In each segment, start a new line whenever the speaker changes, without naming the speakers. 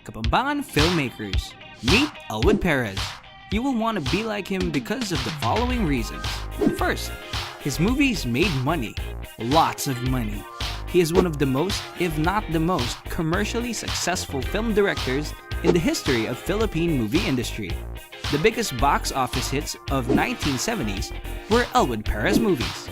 Kapampangan filmmakers, meet Elwood Perez. You will want to be like him because of the following reasons. First, his movies made money. Lots of money. He is one of the most, if not the most, commercially successful film directors in the history of Philippine movie industry. The biggest box office hits of 1970s were Elwood Perez movies.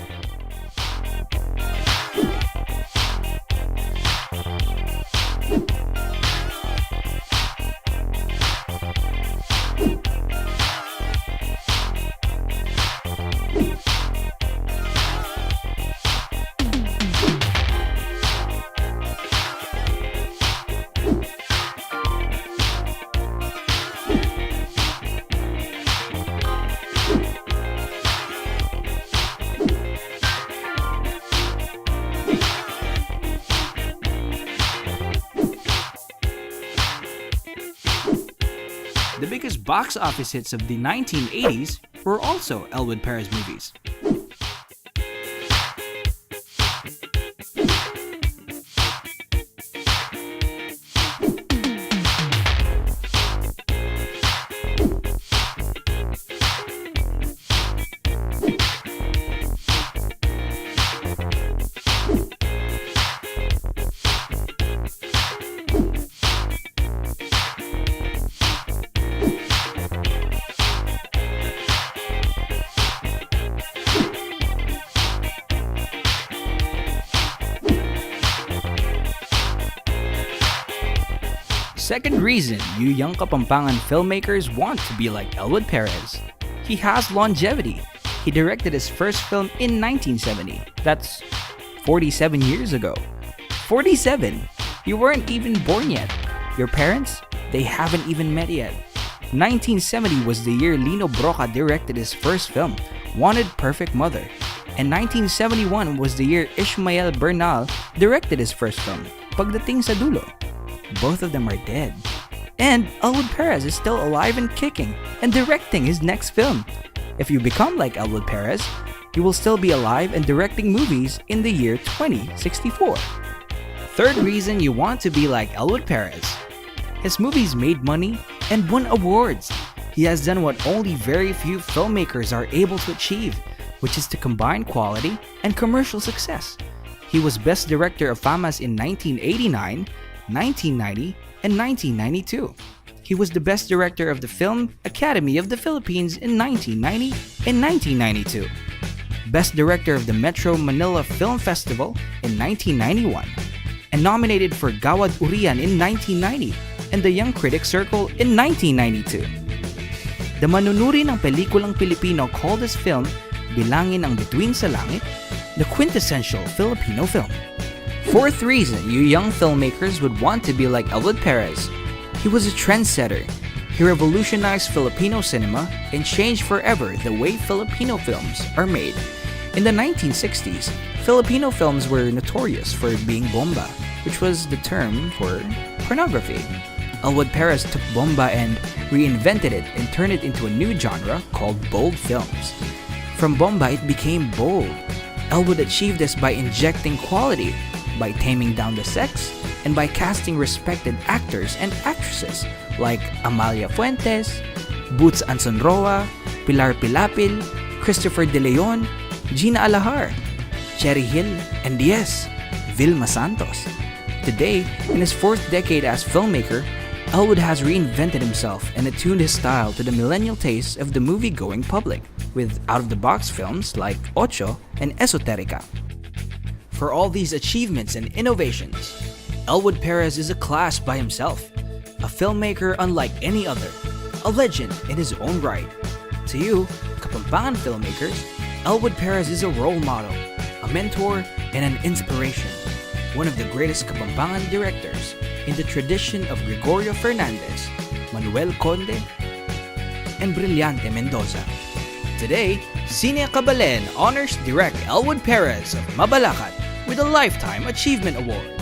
The biggest box office hits of the 1980s were also Elwood Perez movies. Second reason you young Kapampangan filmmakers want to be like Elwood Perez. He has longevity. He directed his first film in 1970. That's 47 years ago. 47! You weren't even born yet. Your parents? They haven't even met yet. 1970 was the year Lino Broca directed his first film, Wanted Perfect Mother. And 1971 was the year Ishmael Bernal directed his first film, Pagdating sa Dulo. Both of them are dead. And Elwood Perez is still alive and kicking and directing his next film. If you become like Elwood Perez, you will still be alive and directing movies in the year 2064. Third reason you want to be like Elwood Perez. His movies made money and won awards. He has done what only very few filmmakers are able to achieve, which is to combine quality and commercial success. He was Best Director of FAMAS in 1989, 1990, and 1992. He was the Best Director of the Film Academy of the Philippines in 1990 and 1992. Best Director of the Metro Manila Film Festival in 1991. And nominated for Gawad Urian in 1990 and the Young Critics Circle in 1992. The manunuri ng pelikulang Pilipino called this film Bilangin ang Bituin sa Langit, the quintessential Filipino film. Fourth reason you young filmmakers would want to be like Elwood Perez. He was a trendsetter. He revolutionized Filipino cinema and changed forever the way Filipino films are made. In the 1960s, Filipino films were notorious for being bomba, which was the term for pornography. Elwood Perez took bomba and reinvented it and turned it into a new genre called bold films. From bomba, it became bold. Elwood achieved this by injecting quality, by taming down the sex, and by casting respected actors and actresses like Amalia Fuentes, Boots Ansonroa, Pilar Pilapil, Christopher De Leon, Gina Alahar, Cherry Hill, and yes, Vilma Santos. Today, in his fourth decade as filmmaker, Elwood has reinvented himself and attuned his style to the millennial taste of the movie-going public with out-of-the-box films like Ocho and Esoterica. For all these achievements and innovations, Elwood Perez is a class by himself, a filmmaker unlike any other, a legend in his own right. To you, Kapampangan filmmakers, Elwood Perez is a role model, a mentor, and an inspiration, one of the greatest Kapampangan directors in the tradition of Gregorio Fernandez, Manuel Conde, and Brillante Mendoza. Today, Cine Cabalen honors Direct Elwood Perez of Mabalacat with a Lifetime Achievement Award.